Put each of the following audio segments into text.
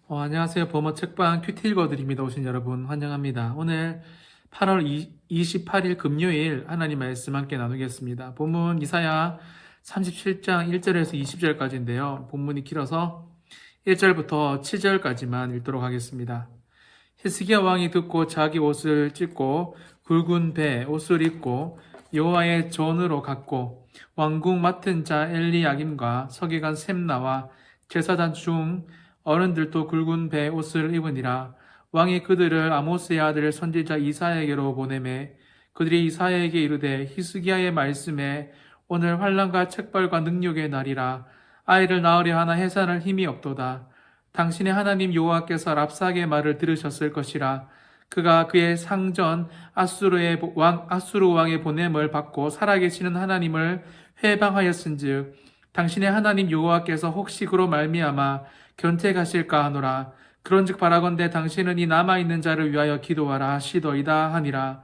안녕하세요. 범어 책방 큐티 읽어드립니다. 오신 여러분 환영합니다. 오늘 8월 28일 금요일 하나님 말씀 함께 나누겠습니다. 본문 이사야 37장 1절에서 20절까지인데요. 본문이 길어서 1절부터 7절까지만 읽도록 하겠습니다. 히스기야 왕이 듣고 자기 옷을 찢고 굵은 배 옷을 입고 여호와의 전으로 갔고 왕궁 맡은 자 엘리야김과 서기관 셈나와 제사장 중 어른들도 굵은 배 옷을 입으니라. 왕이 그들을 아모스의 아들 선지자 이사야에게로 보내매 그들이 이사야에게 이르되 히스기야의 말씀에 오늘 환난과 책벌과 능력의 날이라. 아이를 낳으려 하나 해산할 힘이 없도다. 당신의 하나님 여호와께서 랍삭의 말을 들으셨을 것이라. 그가 그의 상전 아수르 왕의 보냄을 받고 살아계시는 하나님을 회방하였은즉 당신의 하나님 여호와께서 혹시 그로 말미암아 견책하실까 하노라. 그런즉 바라건대 당신은 이 남아있는 자를 위하여 기도하라 하시더이다 하니라.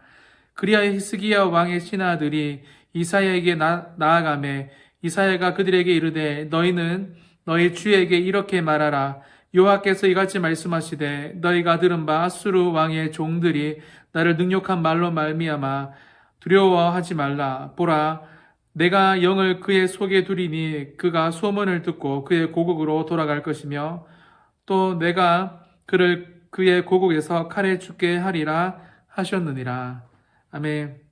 그리하여 히스기야 왕의 신하들이 이사야에게 나아가매 이사야가 그들에게 이르되 너희는 너희 주에게 이렇게 말하라. 여호와께서 이같이 말씀하시되 너희가 들은 바 아수르 왕의 종들이 나를 능욕한 말로 말미암아 두려워하지 말라. 보라, 내가 영을 그의 속에 두리니 그가 소문을 듣고 그의 고국으로 돌아갈 것이며 또 내가 그를 그의 고국에서 칼에 죽게 하리라 하셨느니라. 아멘.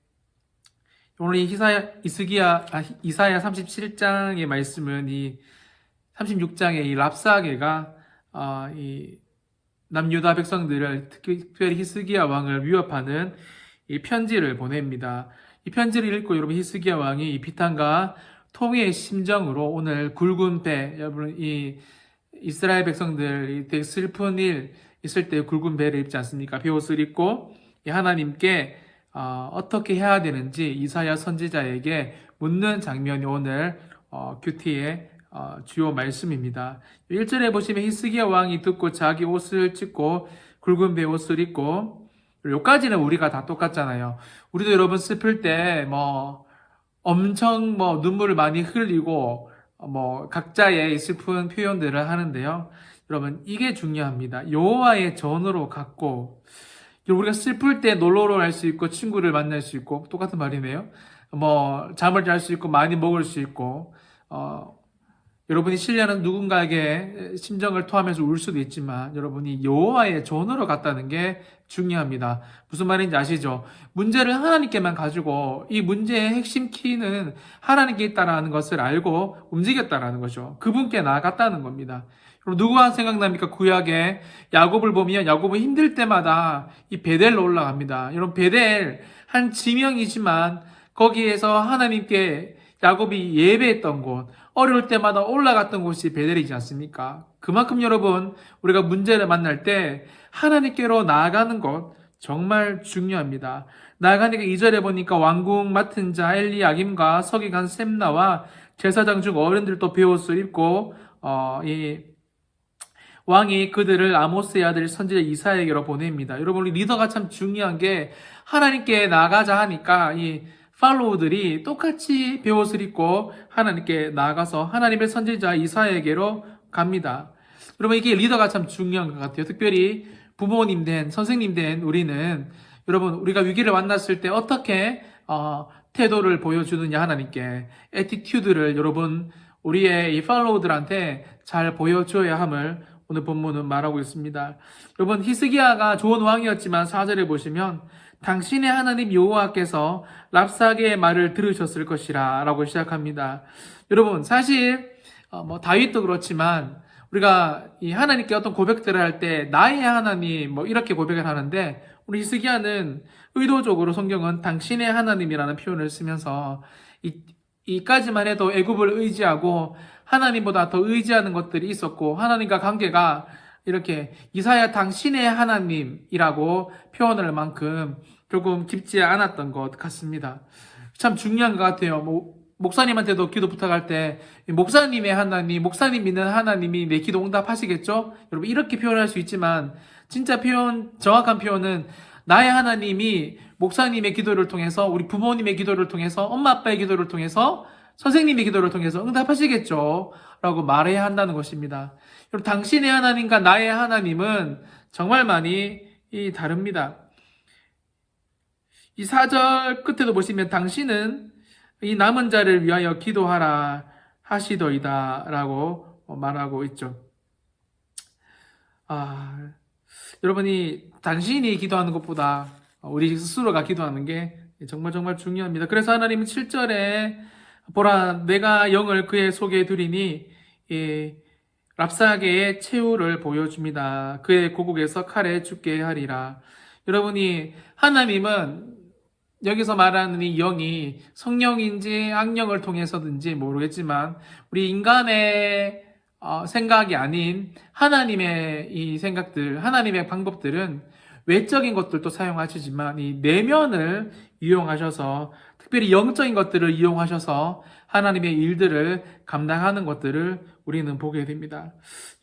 오늘 이사야 37장의 말씀은 이 36장의 이 랍사게가 이 남유다 백성들을 특별히 히스기야 왕을 위협하는 이 편지를 보냅니다. 이 편지를 읽고 여러분 히스기야 왕이 이 비탄과 통회의 심정으로 오늘 굵은 배, 여러분 이 이스라엘 백성들 되게 슬픈 일 있을 때 굵은 배를 입지 않습니까? 베옷을 입고 하나님께 어떻게 해야 되는지 이사야 선지자에게 묻는 장면이 오늘 큐티의 주요 말씀입니다. 1절에 보시면 히스기야 왕이 듣고 자기 옷을 찢고 굵은 배 옷을 입고 요까지는 우리가 다 똑같잖아요. 우리도 여러분 슬플 때 엄청 눈물을 많이 흘리고 각자의 슬픈 표현들을 하는데요. 여러분 이게 중요합니다. 여호와의 전으로 갔고 우리가 슬플 때 놀러를 갈 수 있고 친구를 만날 수 있고 똑같은 말이네요. 잠을 잘 수 있고 많이 먹을 수 있고 여러분이 실려는 누군가에게 심정을 토하면서 울 수도 있지만 여러분이 여호와의 전으로 갔다는 게 중요합니다. 무슨 말인지 아시죠? 문제를 하나님께만 가지고 이 문제의 핵심 키는 하나님께 있다는 것을 알고 움직였다는 거죠. 그분께 나아갔다는 겁니다. 그럼 누구가 생각납니까? 구약에 야곱을 보면 야곱은 힘들 때마다 이 베델로 올라갑니다. 여러분 베델 한 지명이지만 거기에서 하나님께 야곱이 예배했던 곳, 어려울 때마다 올라갔던 곳이 베델이지 않습니까? 그만큼 여러분 우리가 문제를 만날 때 하나님께로 나아가는 것 정말 중요합니다. 나아가니까 2절에 보니까 왕궁 맡은 자 엘리야김과 서기관 셈나와 제사장 중 어른들도 베옷을 입고 이 왕이 그들을 아모스의 아들 선지자 이사야에게로 보냅니다. 여러분 우리 리더가 참 중요한 게 하나님께 나아가자 하니까 이 팔로우들이 똑같이 베옷을 입고 하나님께 나아가서 하나님의 선지자 이사야에게로 갑니다. 여러분 이게 리더가 참 중요한 것 같아요. 특별히 부모님 된 선생님 된 우리는 여러분 우리가 위기를 만났을 때 어떻게 태도를 보여주느냐 하나님께 애티튜드를 여러분 우리의 이 팔로우들한테 잘 보여줘야 함을 오늘 본문은 말하고 있습니다. 여러분 히스기야가 좋은 왕이었지만 4절에 보시면 당신의 하나님 여호와께서 랍사게의 말을 들으셨을 것이라 라고 시작합니다. 여러분 사실 다윗도 그렇지만 우리가 이 하나님께 어떤 고백들을 할 때 나의 하나님 이렇게 고백을 하는데 우리 히스기야는 의도적으로 성경은 당신의 하나님이라는 표현을 쓰면서 이까지만 해도 애굽을 의지하고 하나님보다 더 의지하는 것들이 있었고 하나님과 관계가 이렇게 이사야 당신의 하나님이라고 표현할 만큼 조금 깊지 않았던 것 같습니다. 참 중요한 것 같아요. 목사님한테도 기도 부탁할 때 목사님의 하나님, 목사님 믿는 하나님이 내 기도 응답하시겠죠? 여러분 이렇게 표현할 수 있지만 진짜 정확한 표현은 나의 하나님이 목사님의 기도를 통해서 우리 부모님의 기도를 통해서 엄마 아빠의 기도를 통해서 선생님의 기도를 통해서 응답하시겠죠? 라고 말해야 한다는 것입니다. 여러분, 당신의 하나님과 나의 하나님은 정말 많이 다릅니다. 이 4절 끝에도 보시면 당신은 이 남은 자를 위하여 기도하라 하시더이다 라고 말하고 있죠. 여러분이 당신이 기도하는 것보다 우리 스스로가 기도하는 게 정말 중요합니다. 그래서 하나님은 7절에 보라 내가 영을 그의 속에 두리니 랍사게의 최후를 보여줍니다. 그의 고국에서 칼에 죽게 하리라. 여러분이 하나님은 여기서 말하는 이 영이 성령인지 악령을 통해서든지 모르겠지만 우리 인간의 생각이 아닌 하나님의 이 생각들, 하나님의 방법들은 외적인 것들도 사용하시지만 이 내면을 이용하셔서 특별히 영적인 것들을 이용하셔서 하나님의 일들을 감당하는 것들을 우리는 보게 됩니다.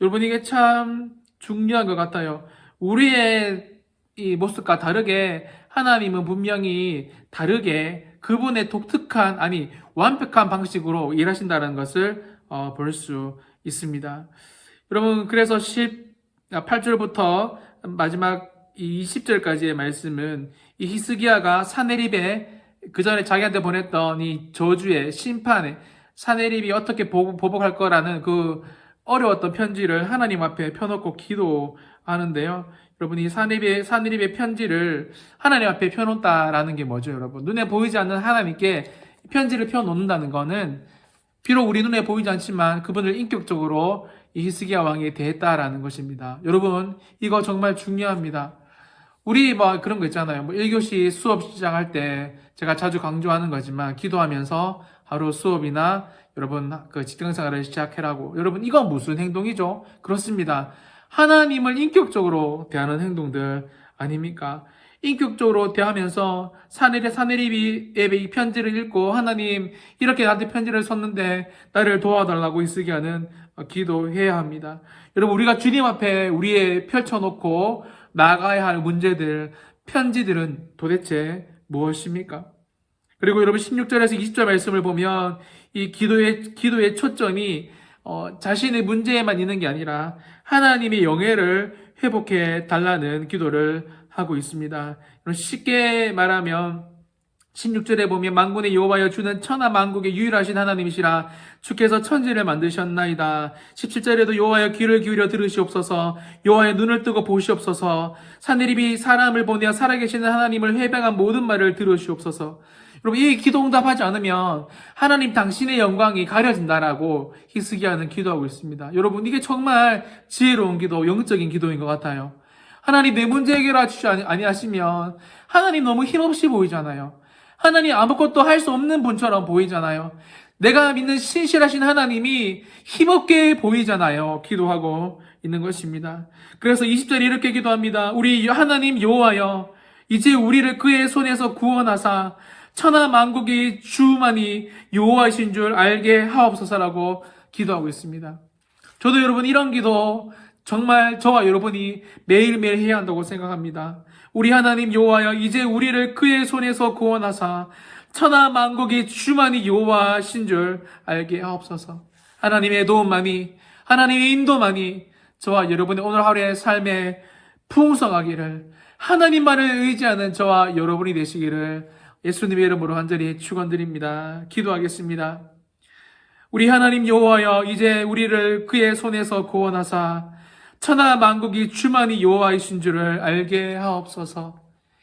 여러분 이게 참 중요한 것 같아요. 우리의 이 모습과 다르게 하나님은 분명히 다르게 그분의 독특한 완벽한 방식으로 일하신다는 것을 볼 수 있습니다. 여러분 그래서 18절부터 마지막 이 20절까지의 말씀은 이 히스기야가 사네립에 그 전에 자기한테 보냈던 이 저주의 심판에 사네립이 어떻게 보복할 거라는 그 어려웠던 편지를 하나님 앞에 펴놓고 기도하는데요. 여러분 이 사네립의 편지를 하나님 앞에 펴놓다라는 게 뭐죠, 여러분? 눈에 보이지 않는 하나님께 편지를 펴놓는다는 거는 비록 우리 눈에 보이지 않지만 그분을 인격적으로 이 히스기야 왕이 대했다라는 것입니다. 여러분 이거 정말 중요합니다. 우리 그런 거 있잖아요. 1교시 수업 시작할 때 제가 자주 강조하는 거지만 기도하면서 하루 수업이나 여러분 그 직장생활을 시작해라고. 여러분 이건 무슨 행동이죠? 그렇습니다. 하나님을 인격적으로 대하는 행동들 아닙니까? 인격적으로 대하면서 사네립이 이 편지를 읽고 하나님 이렇게 나한테 편지를 썼는데 나를 도와달라고 히스기야는 기도해야 합니다. 여러분 우리가 주님 앞에 우리의 펼쳐놓고 나가야 할 문제들, 편지들은 도대체 무엇입니까? 그리고 여러분 16절에서 20절 말씀을 보면 이 기도의 초점이 자신의 문제에만 있는 게 아니라 하나님의 영예를 회복해 달라는 기도를 하고 있습니다. 쉽게 말하면 16절에 보면 만군의 여호와여 주는 천하 만국의 유일하신 하나님이시라 주께서 천지를 만드셨나이다. 17절에도 여호와여 귀를 기울여 들으시옵소서 여호와여 눈을 뜨고 보시옵소서 사네립이 사람을 보내어 살아계시는 하나님을 회방한 모든 말을 들으시옵소서. 여러분 이 기도 응답하지 않으면 하나님 당신의 영광이 가려진다라고 히스기야는 기도하고 있습니다. 여러분 이게 정말 지혜로운 기도, 영적인 기도인 것 같아요. 하나님 내 문제 해결하시지 아니하시면 하나님 너무 힘없이 보이잖아요. 하나님 아무것도 할 수 없는 분처럼 보이잖아요. 내가 믿는 신실하신 하나님이 힘없게 보이잖아요. 기도하고 있는 것입니다. 그래서 20절에 이렇게 기도합니다. 우리 하나님 여호와여 이제 우리를 그의 손에서 구원하사 천하 만국의 주만이 여호와이신 줄 알게 하옵소서라고 기도하고 있습니다. 저도 여러분 이런 기도 정말 저와 여러분이 매일매일 해야 한다고 생각합니다. 우리 하나님 여호와여 이제 우리를 그의 손에서 구원하사 천하 만국의 주만이 여호와신 줄 알게 하옵소서. 하나님의 도움만이 하나님의 인도만이 저와 여러분의 오늘 하루의 삶에 풍성하기를 하나님만을 의지하는 저와 여러분이 되시기를 예수님의 이름으로 간절히 축원드립니다. 기도하겠습니다. 우리 하나님 여호와여 이제 우리를 그의 손에서 구원하사 천하 만국이 주만이 여호와이신 줄을 알게 하옵소서.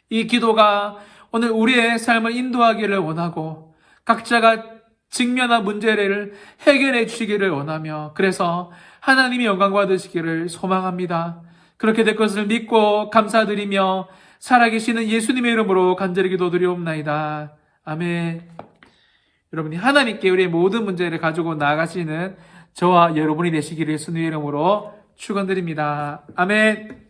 이 기도가 오늘 우리의 삶을 인도하기를 원하고 각자가 직면한 문제를 해결해 주시기를 원하며 그래서 하나님이 영광 받으시기를 소망합니다. 그렇게 될 것을 믿고 감사드리며 살아계시는 예수님의 이름으로 간절히 기도드리옵나이다. 아멘. 여러분이 하나님께 우리의 모든 문제를 가지고 나아가시는 저와 여러분이 되시기를 예수님의 이름으로 축원드립니다. 아멘.